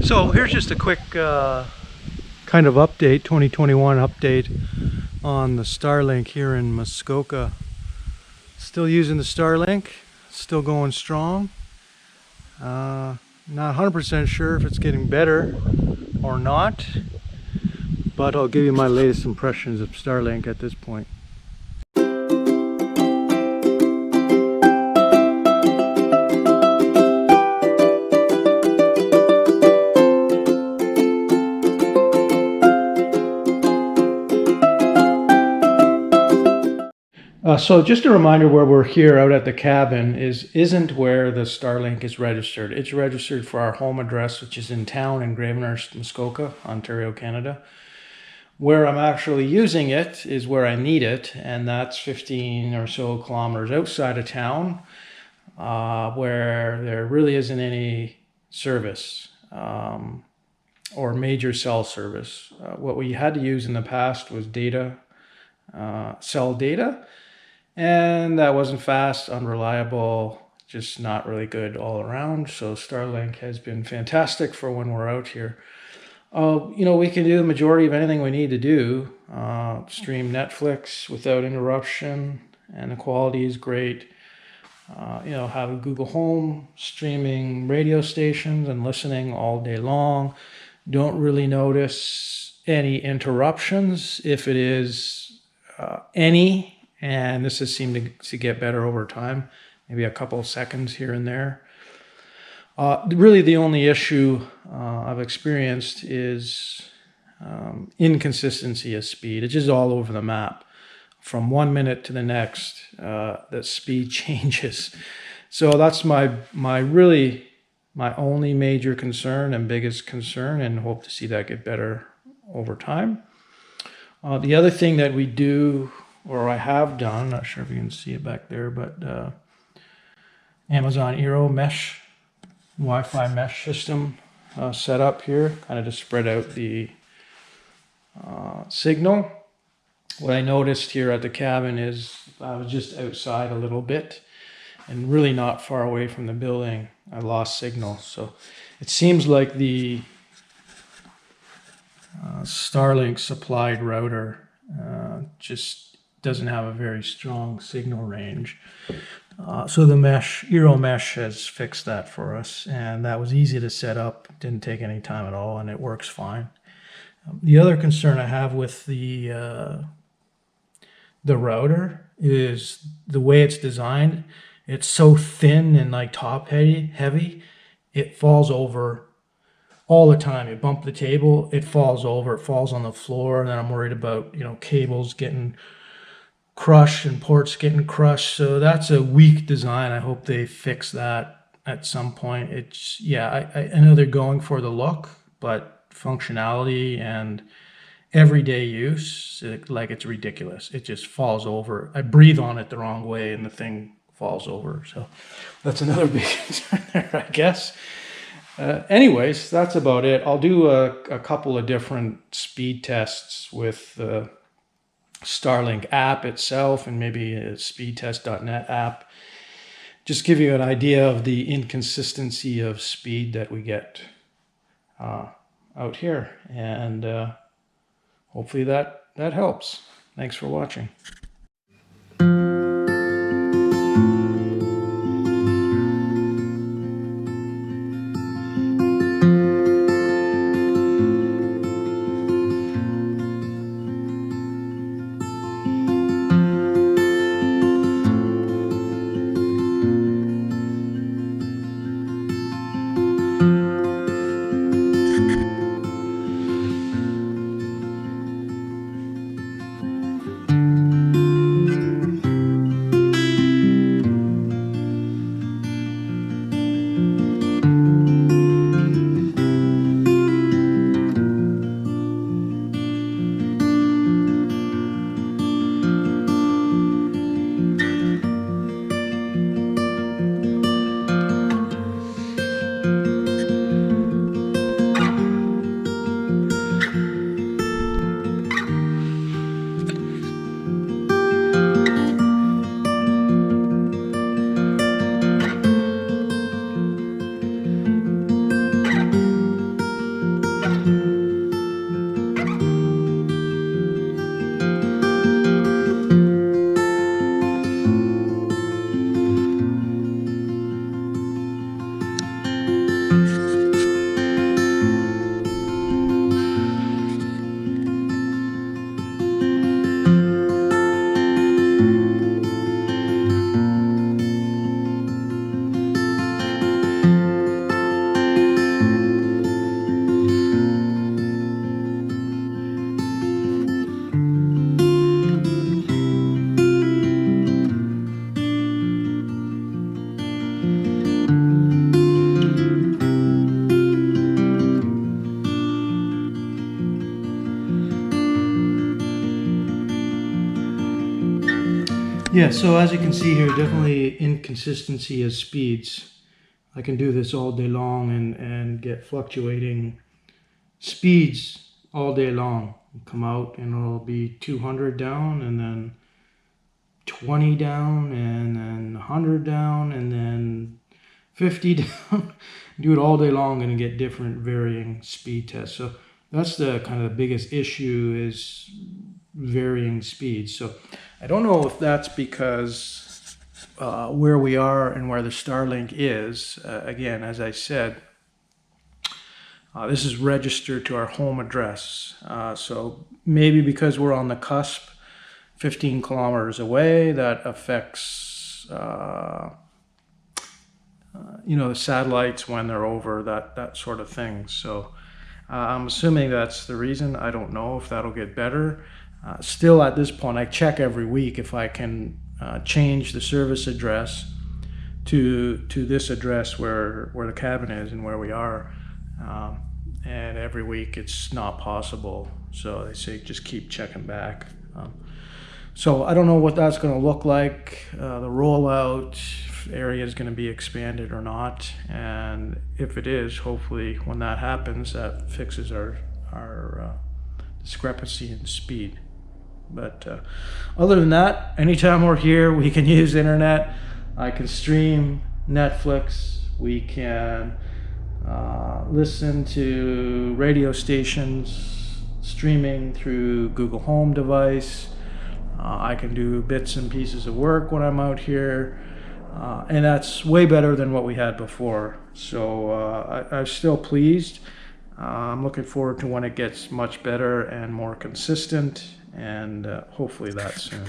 So here's just a quick kind of update, 2021 update on the Starlink here in Muskoka. Still using the Starlink, still going strong. Not 100% sure if it's getting better or not, but I'll give you my latest impressions of Starlink at this point. So just a reminder, where we're here out at the cabin isn't where the Starlink is registered. It's registered for our home address, which is in town in Gravenhurst, Muskoka, Ontario, Canada. Where I'm actually using it is where I need it, and that's 15 or so kilometers outside of town, where there really isn't any service or major cell service. What we had to use in the past was data, cell data. And that wasn't fast, unreliable, just not really good all around. So Starlink has been fantastic for when we're out here. We can do the majority of anything we need to do. Stream Netflix without interruption, and the quality is great. Have a Google Home, streaming radio stations and listening all day long. Don't really notice any interruptions, if it is any. And this has seemed to get better over time, maybe a couple of seconds here and there. Really, the only issue I've experienced is inconsistency of speed. It's just all over the map. From 1 minute to the next, the speed changes. So that's my only major concern and biggest concern, and hope to see that get better over time. The other thing that we do, or I have done, not sure if you can see it back there, but Amazon Eero mesh, Wi-Fi mesh system set up here, kind of to spread out the signal. What I noticed here at the cabin is I was just outside a little bit and really not far away from the building. I lost signal. So it seems like the Starlink supplied router just doesn't have a very strong signal range. So the Eero mesh has fixed that for us, and that was easy to set up. Didn't take any time at all, and it works fine. The other concern I have with the router is the way it's designed. It's so thin and like top heavy, it falls over all the time. You bump the table, it falls over, it falls on the floor, and then I'm worried about cables getting crushed and ports getting crushed. So that's a weak design. I hope they fix that at some point. I know they're going for the look, but functionality and everyday use, it's ridiculous. It just falls over. I breathe on it the wrong way and the thing falls over. So that's another big concern there, I guess. Anyways, that's about it. I'll do a couple of different speed tests with the Starlink app itself, and maybe a speedtest.net app. Just give you an idea of the inconsistency of speed that we get out here, and hopefully that helps. Thanks for watching. Yeah, so as you can see here, definitely inconsistency of speeds. I can do this all day long and get fluctuating speeds all day long. Come out and it'll be 200 down and then 20 down and then 100 down and then 50 down. Do it all day long and get different varying speed tests. So that's the kind of the biggest issue is varying speeds. So I don't know if that's because where we are and where the Starlink is. Again, as I said, this is registered to our home address. So maybe because we're on the cusp, 15 kilometers away, that affects the satellites when they're over, that sort of thing. So I'm assuming that's the reason. I don't know if that'll get better. Still at this point, I check every week if I can change the service address to this address where the cabin is and where we are. And every week it's not possible. So they say just keep checking back. So I don't know what that's going to look like, the rollout area is going to be expanded or not. And if it is, hopefully when that happens, that fixes our discrepancy in speed. But other than that, anytime we're here, we can use internet. I can stream Netflix. We can listen to radio stations streaming through Google Home device. I can do bits and pieces of work when I'm out here. And that's way better than what we had before. So I'm still pleased. I'm looking forward to when it gets much better and more consistent, and hopefully that's soon.